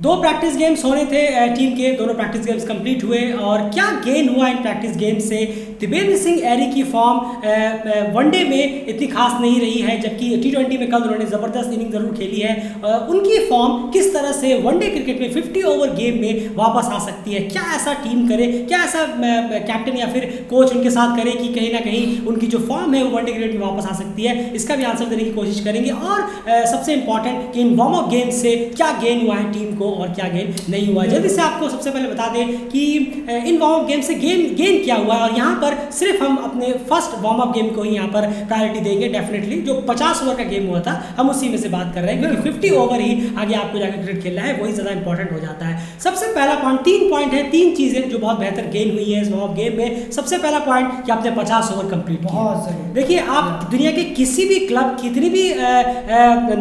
दो practice games होने थे टीम के, दोनों प्रैक्टिस गेम्स कंप्लीट हुए और क्या गेन हुआ इन प्रैक्टिस गेम्स से। दिवेंद्र सिंह एरी की फॉर्म वनडे में इतनी खास नहीं रही है, जबकि टी20 में कल उन्होंने ज़बरदस्त इनिंग ज़रूर खेली है। उनकी फॉर्म किस तरह से वनडे क्रिकेट में 50 ओवर गेम में वापस आ सकती है, क्या ऐसा टीम करे, क्या ऐसा कैप्टन या फिर कोच उनके साथ करे कि कहीं ना कहीं उनकी जो फॉर्म है वो वनडे क्रिकेट में वापस आ सकती है, इसका भी आंसर देने की कोशिश करेंगे। और सबसे इंपॉर्टेंट कि इन वार्म अप गेम से क्या गेन हुआ है टीम को और क्या गेन नहीं हुआ है। जल्दी से आपको सबसे पहले बता दें कि इन वार्म अप गेम से गेन क्या हुआ है, और यहाँ पर सिर्फ हम अपने फर्स्ट वार्म अप गेम को ही यहाँ पर प्रायोरिटी देंगे। डेफिनेटली जो 50 ओवर का गेम हुआ था हम उसी में से बात कर रहे हैं, क्योंकि 50 ओवर ही आगे आपको जाकर क्रिकेट खेलना है, वही ज़्यादा इंपॉर्टेंट हो जाता है। सबसे पहला पॉइंट, 3 पॉइंट है, 3 चीज़ें जो बहुत बेहतर गेन हुई है इस वार्म अप गेम में। सबसे पहला पॉइंट कि आपने 50 ओवर कंप्लीट किया। देखिए, आप दुनिया के किसी भी क्लब, कितनी भी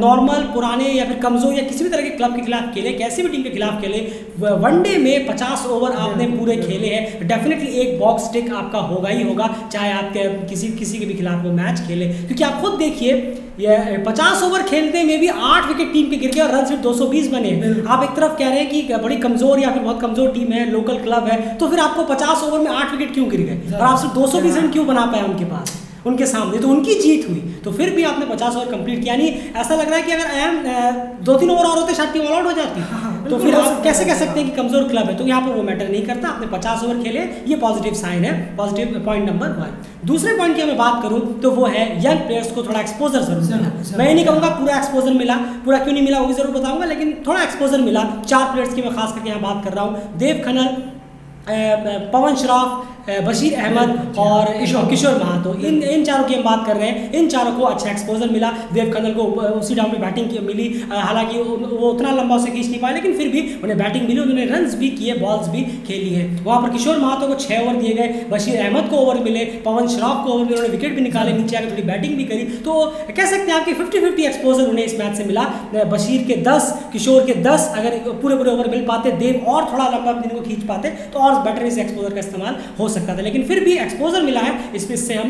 नॉर्मल पुराने या फिर कमजोर या किसी भी तरह के क्लब के खिलाफ खेले, कैसी भी टीम के खिलाफ खेले, वनडे में 50 ओवर आपने पूरे खेले हैं, डेफिनेटली एक बॉक्स टिक आपका होगा ही होगा, चाहे आप किसी के भी खिलाफ वो मैच खेले। क्योंकि आप खुद देखिए, ये 50 ओवर खेलते में भी 8 विकेट टीम के गिर गए और रन सिर्फ 220 बने। आप एक तरफ कह रहे हैं कि बड़ी कमजोर या फिर बहुत कमजोर टीम है, लोकल क्लब है, तो फिर आपको 50 ओवर में 8 विकेट क्यों गिर गए और आप सिर्फ 220 रन क्यों बना पाए उनके पास, उनके सामने? तो उनकी जीत हुई, तो फिर भी आपने 50 ओवर कंप्लीट किया। नहीं, ऐसा लग रहा है कि अगर 2-3 ओवर और होते शायद टीम ऑल आउट हो जाती, तो फिर आप कैसे कह सकते हैं कि कमजोर क्लब है? तो यहाँ पर वो मैटर नहीं करता, आपने 50 ओवर खेले, ये पॉजिटिव साइन है, पॉजिटिव पॉइंट नंबर 1। दूसरे पॉइंट की मैं बात करूँ तो वो है यंग प्लेयर्स को थोड़ा एक्सपोजर जरूर मिला। मैं ये नहीं कहूँगा पूरा एक्सपोजर मिला, पूरा क्यों नहीं मिला वो भी जरूर बताऊंगा, लेकिन थोड़ा एक्सपोजर मिला। 4 प्लेयर्स की मैं खास करके यहाँ बात कर रहा हूँ, देव खन्ना, पवन श्रॉफ, बशीर अहमद और किशोर महातो, इन चारों की हम बात कर रहे हैं। इन चारों को अच्छा एक्सपोजर मिला। देव खन्ना को उसी डाउन पे बैटिंग मिली, हालांकि वो उतना लंबा उसे खींच नहीं पाए, लेकिन फिर भी उन्हें बैटिंग मिली, उन्होंने रन्स भी किए, बॉल्स भी खेली है। वहाँ पर किशोर महातो को 6 ओवर दिए गए, बशीर अहमद को ओवर मिले, पवन श्रॉफ को ओवर मिले, उन्होंने विकेट भी निकाले, नीचे आकर थोड़ी बैटिंग भी करी। तो कह सकते हैं आपकी 50-50 एक्सपोजर उन्हें इस मैच से मिला। बशीर के 10, किशोर के 10, अगर पूरे ओवर मिल पाते, देव और थोड़ा लंबा दिन को खींच पाते तो और बेटर इस एक्सपोजर का इस्तेमाल हो सकता था, लेकिन फिर भी एक्सपोजर मिला है, इससे हम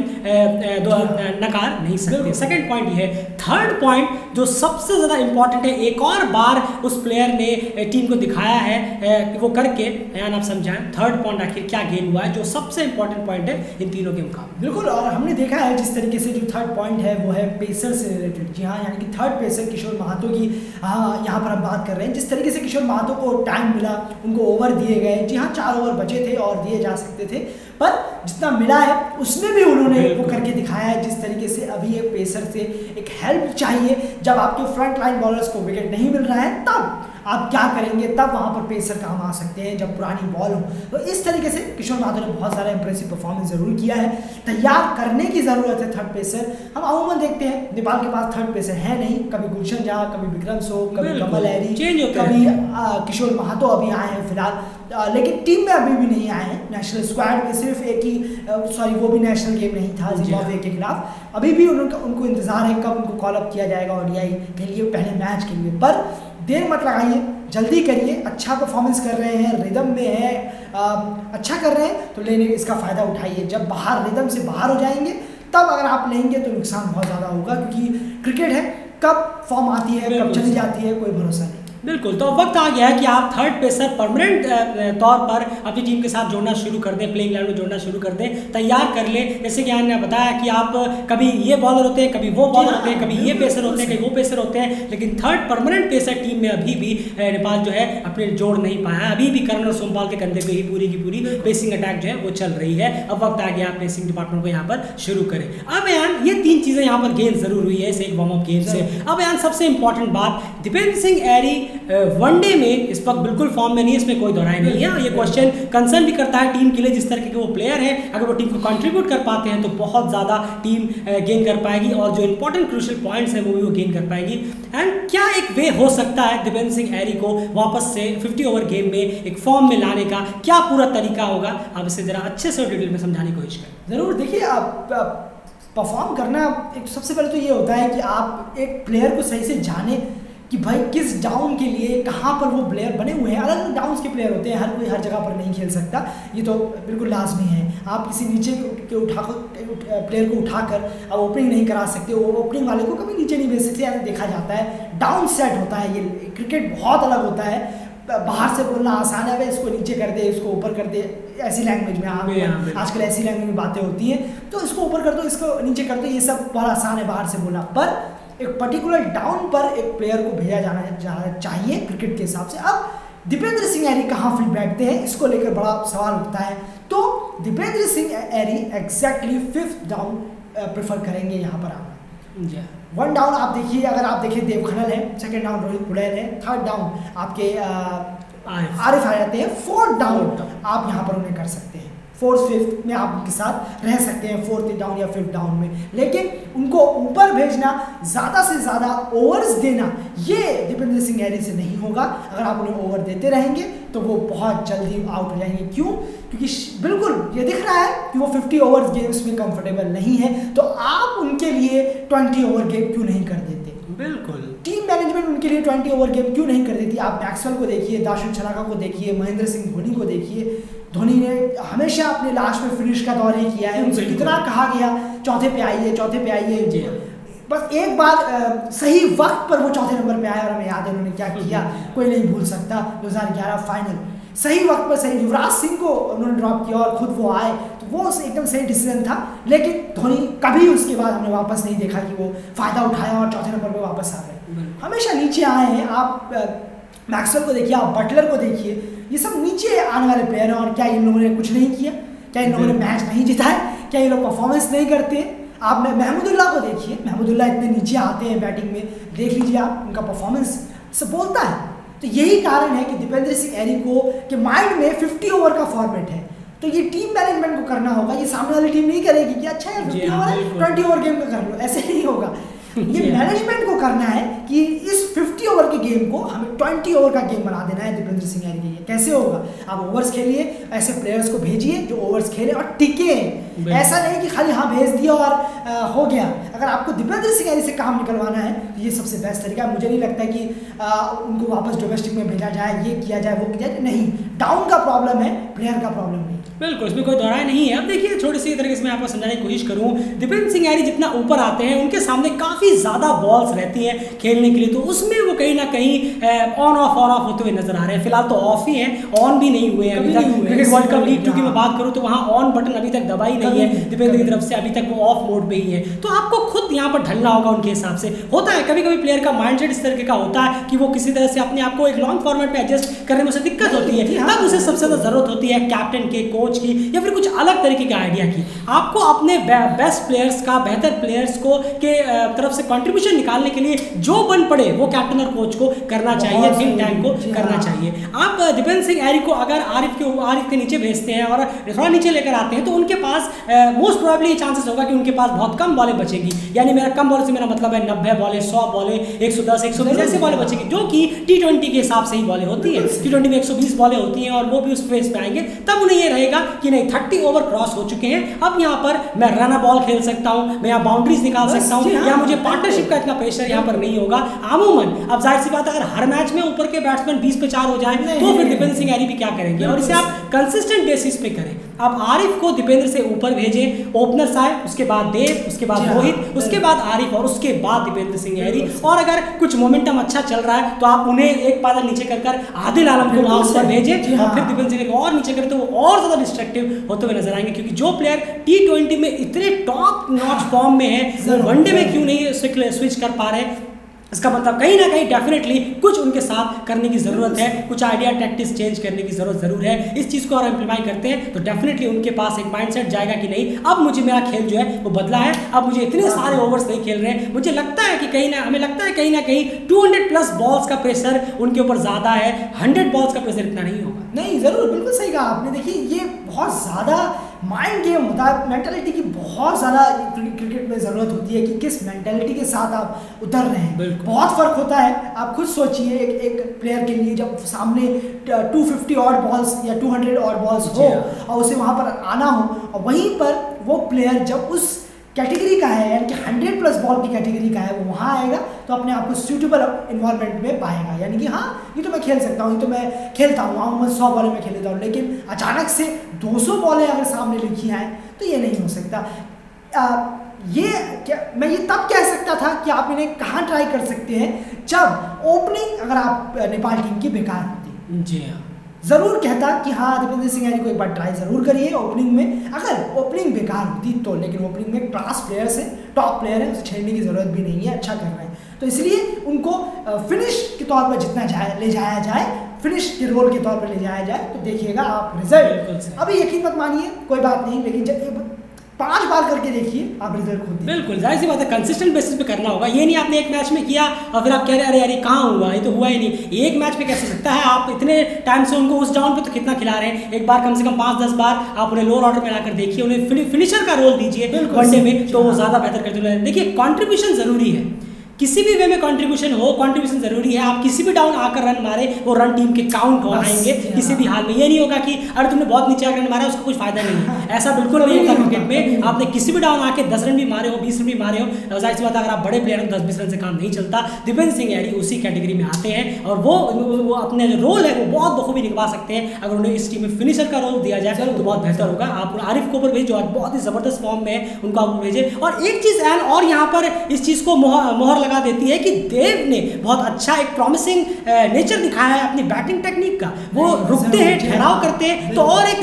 नकार नहीं सकते। सेकंड पॉइंट ये है। थर्ड पॉइंट जो सबसे ज्यादा इंपॉर्टेंट है, एक और बार उस प्लेयर ने टीम को दिखाया है वो करके, यानी आप समझाएं थर्ड पॉइंट आखिर क्या गेन हुआ है, जो सबसे इंपॉर्टेंट पॉइंट है इन तीनों के मुकाबले। बिल्कुल, और हमने देखा है जिस तरीके से जो थर्ड पॉइंट है वो है पेसर से रिलेटेड। जी हाँ, यानी कि थर्ड पेसर किशोर महातो की यहाँ पर हम बात कर रहे हैं। जिस तरीके से किशोर महातो को टाइम मिला, उनको ओवर दिए गए, जी हाँ 4 ओवर बचे थे और दिए जा सकते थे, पर जितना मिला है उसमें भी उन्होंने वो करके दिखाया है। जिस तरीके से अभी एक पेसर से एक हेल्प चाहिए, जब आपके फ्रंट लाइन बॉलर्स को विकेट नहीं मिल रहा है तब आप क्या करेंगे, तब वहाँ पर पेसर काम आ सकते हैं जब पुरानी बॉल हो। तो इस तरीके से किशोर महातो ने बहुत सारा इंप्रेसिव परफॉर्मेंस जरूर किया है। तैयार करने की ज़रूरत है थर्ड पेसर। हम अमूमन देखते हैं नेपाल के पास थर्ड पेसर है नहीं, कभी गुलशन झा, कभी विक्रम सो, कभी कमल हैरी, कभी किशोर महातो अभी आए हैं फिलहाल, लेकिन टीम में अभी भी नहीं आए हैं। नेशनल स्क्वाड में सिर्फ एक ही, सॉरी वो भी नेशनल गेम नहीं था जिम्बाब्वे के खिलाफ, अभी भी उनको इंतजार है कब उनको कॉल अप किया जाएगा ओडीआई के लिए, पहले मैच के लिए। पर देर मत लगाइए, जल्दी करिए। अच्छा परफॉर्मेंस कर रहे हैं, रिदम में है, अच्छा कर रहे हैं, तो लेने इसका फ़ायदा उठाइए। जब बाहर रिदम से बाहर हो जाएंगे तब अगर आप लेंगे तो नुकसान बहुत ज़्यादा होगा, क्योंकि क्रिकेट है, कब फॉर्म आती है कब चली जाती है कोई भरोसा नहीं। बिल्कुल, तो वक्त आ गया है कि आप थर्ड पेसर परमानेंट तौर पर अपनी टीम के साथ जोड़ना शुरू कर दें, प्लेइंग लाइन में जोड़ना शुरू कर दें, तैयार कर लें। जैसे कि आपने बताया कि आप कभी ये बॉलर होते हैं, कभी वो बॉलर होते हैं, कभी ये पेसर होते हैं, कभी वो पेसर होते हैं, लेकिन थर्ड परमानेंट पेसर टीम में अभी भी नेपाल जो है अपने जोड़ नहीं पाया है। अभी भी करण और सोमपाल के कंधे पे ही पूरी की पूरी पेसिंग अटैक जो है वो चल रही है। अब वक्त आ गया आप पेसिंग डिपार्टमेंट को यहाँ पर शुरू करें। अब यार ये 3 चीज़ें यहाँ पर गेन जरूर हुई है इस एक वार्म अप गेम से। अब यार सबसे इंपॉर्टेंट बात, दिवेंद्र सिंह एरी वनडे में इस वक्त बिल्कुल फॉर्म में नहीं है, इसमें कोई दोहराई नहीं है। ये क्वेश्चन कंसर्न भी करता है टीम के लिए, जिस तरह के वो प्लेयर हैं, अगर वो टीम को कंट्रीब्यूट कर पाते हैं तो बहुत ज़्यादा टीम गेन कर पाएगी, और जो इंपॉर्टेंट क्रूशियल पॉइंट्स हैं वो भी वो गेन कर पाएगी। एंड क्या एक वे हो सकता है दिवेंद्र सिंह एरी को वापस से 50 ओवर गेम में एक फॉर्म में लाने का, क्या पूरा तरीका होगा? आप इसे ज़रा अच्छे से डिटेल में समझाने की कोशिश करें। ज़रूर। देखिए, आप परफॉर्म करना एक सबसे पहले तो ये होता है कि आप एक प्लेयर को सही से जाने कि भाई किस डाउन के लिए कहाँ पर वो प्लेयर बने हुए हैं। अलग अलग डाउन्स के प्लेयर होते हैं, हर कोई हर जगह पर नहीं खेल सकता, ये तो बिल्कुल लाजमी है। आप किसी नीचे के प्लेयर को उठाकर आप ओपनिंग नहीं करा सकते, वो ओपनिंग वाले को कभी नीचे नहीं भेज सकते, ऐसा देखा जाता है। डाउन सेट होता है, ये क्रिकेट बहुत अलग होता है। बाहर से बोलना आसान है, इसको नीचे कर दे, इसको ऊपर कर दे, ऐसी लैंग्वेज में आजकल ऐसी लैंग्वेज में बातें होती हैं, तो इसको ऊपर कर दो, इसको नीचे कर दो, ये सब बहुत आसान है बाहर से बोलना। पर एक पर्टिकुलर डाउन पर एक प्लेयर को भेजा जाना चाहिए क्रिकेट के हिसाब से। अब दीपेंद्र सिंह ऐरी कहाँ फिट बैठते हैं, इसको लेकर बड़ा सवाल उठता है। तो Dipendra Singh Airi exactly 5th down prefer करेंगे यहाँ पर आना। 1 डाउन आप देखिए, अगर आप देखें देव खन्ना है, 2nd डाउन रोहित पुड़ैल है, 3rd डाउन आपके आरिफ आ जाते हैं, 4th डाउन आप यहाँ पर उन्हें कर सकते हैं, 4th 5th में आप उनके साथ रह सकते हैं, 4th डाउन या 5th डाउन में। लेकिन उनको ऊपर भेजना, ज़्यादा से ज़्यादा ओवर्स देना, ये दीपेंद्र सिंह ऐरी से नहीं होगा। अगर आप उन्हें ओवर देते रहेंगे तो वो बहुत जल्दी आउट हो जाएंगे। क्यों? क्योंकि बिल्कुल ये दिख रहा है कि वो 50 ओवर गेम्स में कंफर्टेबल नहीं है, तो आप उनके लिए 20 ओवर गेम क्यों नहीं कर देते? बिल्कुल, टीम मैनेजमेंट उनके लिए 20 ओवर गेम क्यों नहीं कर देती? आप मैक्सवेल को देखिए, दाशुन छलाका को देखिए, महेंद्र सिंह धोनी को देखिए। धोनी ने हमेशा अपने लास्ट में फिनिश का दौर ही किया है, उनसे कितना कहा गया चौथे पे आइए, चौथे पे आइए, बस एक बार सही वक्त पर वो चौथे नंबर पे आया और हमें याद है उन्होंने क्या किया, कोई नहीं भूल सकता। 2011 फाइनल सही वक्त पर सही, युवराज सिंह को उन्होंने ड्रॉप किया और खुद वो आए, तो वो एकदम सही डिसीजन था। लेकिन धोनी कभी उसके बाद हमने वापस नहीं देखा कि वो फ़ायदा उठाया और चौथे नंबर पे वापस आ गए, हमेशा नीचे आए हैं। आप मैक्सवेल को देखिए, आप बटलर को देखिए, ये सब नीचे आने वाले प्लेयर हैं। और क्या इन लोगों ने कुछ नहीं किया? क्या इन लोगों ने मैच नहीं जीता है? क्या ये लोग परफॉर्मेंस नहीं करते हैं? आप महमूदुल्लाह को देखिए, महमूदुल्लाह इतने नीचे आते हैं बैटिंग में, देख लीजिए आप, उनका परफॉर्मेंस सब बोलता है। तो यही कारण है कि दीपेंद्र सिंह ऐरी को के माइंड में 50 ओवर का फॉर्मेट है, तो ये टीम मैनेजमेंट को करना होगा। ये सामने वाली टीम नहीं करेगी कि अच्छा यार 50 ओवर है, 20 ओवर गेम में कर लो, ऐसे नहीं होगा। ये मैनेजमेंट को करना है कि इस 50 ओवर के गेम को हमें 20 ओवर का गेम बना देना है दीपेंद्र सिंह ऐरी के लिए। कैसे होगा? आप ओवर्स खेलिए, ऐसे प्लेयर्स को भेजिए जो ओवर्स खेले और टिके। ऐसा नहीं कि खाली हाँ भेज दिया और हो गया। अगर आपको दीपेंद्र सिंह ऐरी से काम निकलवाना है तो ये सबसे बेस्ट तरीका है। मुझे नहीं लगता कि उनको वापस डोमेस्टिक में भेजा जाए, ये किया जाए, वो किया जाए, नहीं। डाउन का प्रॉब्लम है, प्लेयर का प्रॉब्लम नहीं। बिल्कुल, इसमें कोई दोहराए नहीं है। अब देखिए, छोटी सी तरीके से मैं आपको समझाने की कोशिश करूं, दीपेंद्र सिंह ऐरी जितना ऊपर आते हैं उनके सामने काफ़ी ज़्यादा बॉल्स रहती हैं खेलने के लिए, तो उसमें वो कहीं ना कहीं ऑन ऑफ होते हुए नजर आ रहे हैं। फिलहाल तो ऑफ ही हैं, ऑन भी नहीं हुए हैं अभी तक। क्रिकेट वर्ल्ड कप लीग 2 की मैं बात करूँ तो वहाँ ऑन बटन अभी तक दबा ही नहीं है दीपेंद्र की तरफ से, अभी तक वो ऑफ मोड पे ही है। तो आपको खुद यहाँ पर ढलना होगा उनके हिसाब से। होता है कभी कभी प्लेयर का माइंडसेट इस तरीके का होता है कि वो किसी तरह से अपने आप को एक लॉन्ग फॉर्मेट में एडजस्ट करने में उसे दिक्कत होती है, तब उसे सबसे ज़्यादा जरूरत होती है कैप्टन के, कोच की, या फिर कुछ अलग तरीके के आइडिया की। आपको अपने बेस्ट प्लेयर्स का, बेहतर प्लेयर्स को के तरफ से कंट्रीब्यूशन निकालने के लिए जो बन पड़े वो कैप्टन और कोच को करना चाहिए, थिंक टैंक को करना चाहिए। आप दीपेंद्र सिंह ऐरी को अगर आरिफ के नीचे भेजते हैं और थोड़ा नीचे लेकर आते हैं तो उनके पास मोस्ट प्रोबेबली ये चांसेस होगा कि उनके पास बहुत कम बॉलें बचेगी। यानी मेरा कम बॉल से मेरा मतलब है 90 बॉलें, 100 बॉलें, 110, 120 ऐसे बॉलें बचेगी, जो कि T20 के हिसाब से ही बॉलें होती है। T20 में 120 बॉलें होती हैं और वो भी उस फेस पे आएंगे, तब उन्हें ये रहेगा कि नहीं 30 ओवर क्रॉस हो चुके हैं, अब यहाँ पर मैं रन बॉल खेल सकता हूँ, मैं यहाँ बाउंड्रीज निकाल सकता हूँ, या मुझे पार्टनरशिप का इतना प्रेशर यहाँ पर नहीं होगा। अमूमन अब जाहिर सी बात अगर हर मैच में ऊपर के बैट्समैन 20 पे 4 हो जाए तो फिर दीपेंद्र सिंह ऐरी भी क्या करेंगे, और इसे आप कंसिस्टेंट बेसिस पे करें। आप आरिफ को दीपेंद्र से ऊपर भेजें, ओपनर आए, उसके बाद देव, उसके बाद रोहित, उसके बाद आरिफ और उसके बाद दीपेंद्र सिंह ऐरी। और अगर कुछ मोमेंटम अच्छा चल रहा है तो आप उन्हें एक पादल नीचे कर आदिल आलम को वहां ऊपर भेजें और फिर दीपेंद्र सिंह ऐरी और नीचे करें, तो वो और ज्यादा डिस्ट्रक्टिव होते हुए नजर आएंगे। क्योंकि जो प्लेयर T20 में इतने टॉप नॉच फॉर्म में है वो वनडे में क्यों नहीं स्विच कर पा रहे हैं, इसका मतलब कहीं ना कहीं डेफिनेटली कुछ उनके साथ करने की ज़रूरत है, कुछ आइडिया टैक्टिक्स चेंज करने की ज़रूर है। इस चीज़ को अगर इम्प्लीमेंट करते हैं तो डेफिनेटली उनके पास एक माइंडसेट जाएगा कि नहीं, अब मुझे मेरा खेल जो है वो बदला है, अब मुझे इतने सारे ओवर्स नहीं खेल रहे हैं। मुझे लगता है कि हमें लगता है कहीं ना कहीं 200+ बॉल्स का प्रेशर उनके ऊपर ज़्यादा है, 100 बॉल्स का प्रेशर इतना नहीं होगा। नहीं, ज़रूर, बिल्कुल सही कहा आपने। देखिए, ये बहुत ज़्यादा माइंड गेम होता है, मेंटालिटी की बहुत ज़्यादा क्रिकेट में ज़रूरत होती है कि किस मेंटालिटी के साथ आप उतर रहे हैं। बहुत फ़र्क होता है। आप खुद सोचिए, एक प्लेयर के लिए जब सामने 250 ऑड बॉल्स या 200 ऑड बॉल्स हो और उसे वहाँ पर आना हो, और वहीं पर वो प्लेयर जब उस कैटेगरी का है, यानी कि 100+ बॉल की कैटेगरी का है, वो वहाँ आएगा तो अपने आप को सूटेबल इन्वायरमेंट में पाएगा। यानी कि हाँ, ये तो मैं खेल सकता हूँ, ये तो मैं खेलता हूँ, मैं 100 बॉलें में खेल लेता हूँ, लेकिन अचानक से 200 बॉलें अगर सामने लिखी आएँ तो ये नहीं हो सकता। मैं ये तब कह सकता था कि आप इन्हें कहाँ ट्राई कर सकते हैं, जब ओपनिंग अगर आप नेपाल टीम की बेकार होती, जी हाँ, जरूर कहता कि हाँ दीपेंद्र सिंह यारी को एक बार ट्राई जरूर करिए ओपनिंग में, अगर ओपनिंग बेकार होती तो, लेकिन ओपनिंग में क्लास प्लेयर्स है, टॉप प्लेयर है, उसे छेड़ने की जरूरत भी नहीं है, अच्छा कर रहे हैं, तो इसलिए उनको फिनिश के तौर पर जितना ले जाया जाए, फिनिश के रोल के तौर पर ले जाया जाए, तो देखिएगा आप रिजल्ट। अभी यकीन मत मानिए कोई बात नहीं, लेकिन जब 5 बार करके देखिए आप रिजल्ट खुद। बिल्कुल जाहिर सी बात है, कंसिस्टेंट बेसिस पे करना होगा। ये नहीं आपने एक मैच में किया और फिर आप कह रहे अरे यार ये कहाँ हुआ, ये तो हुआ ही नहीं। एक मैच में कैसे सकता है, आप इतने टाइम से उनको उस डाउन पे तो कितना खिला रहे हैं, एक बार कम से कम 5-10 बार आप उन्हें लोअर ऑर्डर में लाकर देखिए, उन्हें फिनिशर का रोल दीजिए वनडे में, तो वो ज़्यादा बेहतर करते हुए। देखिए कॉन्ट्रीब्यूशन ज़रूरी है, किसी भी वे में कंट्रीब्यूशन हो, कंट्रीब्यूशन जरूरी है। आप किसी भी डाउन आकर रन मारे, वो रन टीम के काउंट हो आएंगे किसी भी हाल में। ये नहीं होगा कि अरे तुमने बहुत नीचे आकर रन मारा उसका कुछ फायदा नहीं है, ऐसा बिल्कुल नहीं होता क्रिकेट में। आपने किसी भी डाउन आके 10 रन भी मारे हो, 20 रन भी मारे हो, जाहिर सी बात है अगर आप बड़े प्लेयर हो 10-20 रन से काम नहीं चलता। दीपेंद्र सिंह यारी उसी कैटेगरी में आते हैं और वो अपने जो रोल है वो बहुत बखूबी निभा सकते हैं। अगर उन्हें इस टीम में फिनिशर का रोल दिया जाए तो बहुत बेहतर होगा। आप आरिफ को ऊपर भेज, जो बहुत ही जबरदस्त फॉर्म में है, उनको आप भेजें। और एक चीज एन और यहाँ पर इस चीज को मोहर लगा देती है कि देव ने बहुत अच्छा एक प्रॉमिसिंग नेचर दिखाया है अपनी बैटिंग टेक्निक का। वो रुकते हैं, ठहराव करते हैं, तो और एक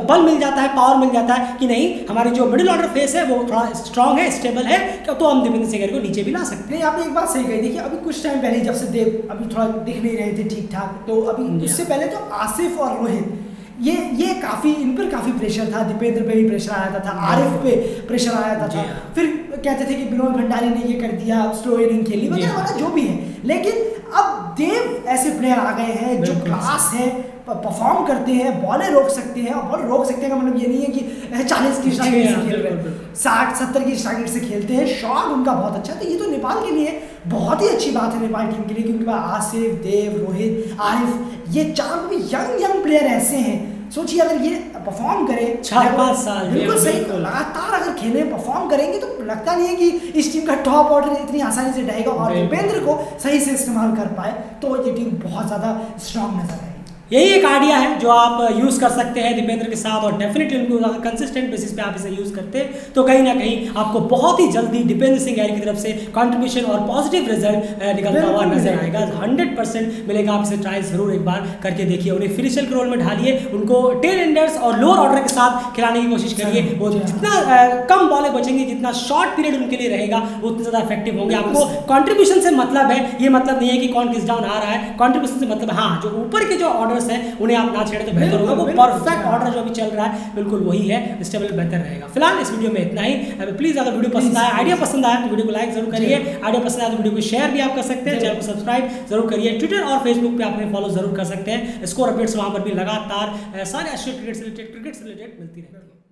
बल मिल जाता है, पावर मिल जाता है कि नहीं हमारी जो मिडिल ऑर्डर फेस है वो थोड़ा स्ट्रांग है, स्टेबल है, तो हम दीपेंद्र सिंह को नीचे भी ला सकते हैं। आपने एक बात सही कही। देखिए अभी कुछ टाइम पहले जब से देव अभी थोड़ा दिख नहीं रहे थे ठीक ठाक, तो अभी उससे पहले तो आसिफ और रोहित ये काफी, इन पर काफी प्रेशर था, दीपेंद्र पे भी प्रेशर आया था, आरिफ पे प्रेशर आया था। फिर कहते थे कि विनोद भंडारी ने ये कर दिया, स्लो इनिंग खेली वगैरह जो भी है, लेकिन अब देव ऐसे प्लेयर आ गए हैं जो क्लास है, परफॉर्म करते हैं, बॉलें रोक सकते हैं। और बॉल रोक सकते हैं का मतलब ये नहीं है कि 40 की स्ट्राइक रेट से खेल रहे हैं, 60-70 की स्ट्राइक रेट से खेलते हैं, शॉट उनका बहुत अच्छा है। तो ये तो नेपाल के लिए बहुत ही अच्छी बात है, नेपाल टीम के लिए, क्योंकि आसिफ, देव, रोहित, आरिफ, ये 4 भी यंग प्लेयर ऐसे हैं। सोचिए अगर ये परफॉर्म करे 4-5 साल, बिल्कुल सही, लगातार अगर खेले परफॉर्म करेंगे तो लगता नहीं है कि इस टीम का टॉप ऑर्डर इतनी आसानी से रहेगा, और दीपेंद्र को सही से इस्तेमाल कर पाए तो ये टीम बहुत ज़्यादा स्ट्रांग नजर आएगी। यही एक आइडिया है जो आप यूज़ कर सकते हैं दीपेंद्र के साथ, और डेफिनेटली उनको अगर कंसिस्टेंट बेसिस पे आप इसे यूज़ करते हैं तो कहीं ना कहीं आपको बहुत ही जल्दी दीपेंद्र सिंह यारी की तरफ से कंट्रीब्यूशन और पॉजिटिव रिजल्ट निकलता हुआ नजर आएगा। 100% मिलेगा। आप इसे ट्राई जरूर एक बार करके देखिए, उन्हें फिनिशर के रोल में ढालिए, उनको टेल एंडर्स और लोअर ऑर्डर के साथ खिलाने की कोशिश करिए। वो जितना कम बॉलें बचेंगी, जितना शॉर्ट पीरियड उनके लिए रहेगा, वो उतने ज़्यादा इफेक्टिव होंगे। आपको कंट्रीब्यूशन से मतलब है, ये मतलब नहीं है कि कौन किस डाउन आ रहा है। कंट्रीब्यूशन से मतलब हाँ जो ऊपर के जो ऑर्डर्स हैं उन्हें आप ना छेड़े तो बेहतर होगा। वो परफेक्ट ऑर्डर जो अभी चल रहा है बिल्कुल वही है, स्टेबल बेहतर रहेगा। फिलहाल इस वीडियो में इतना ही। प्लीज अगर वीडियो पसंद आया, आइडिया पसंद आया तो वीडियो को लाइक जरूर करिए, आइडिया पसंद आया तो वीडियो को शेयर भी आप कर सकते हैं, चैनल को सब्सक्राइब जरूर करिए, ट्विटर और फेसबुक पे आप हमें फॉलो जरूर कर सकते हैं। स्कोर अपडेट्स वहां पर भी लगातार सारे क्रिकेट से रिलेटेड मिलती रहेंगी।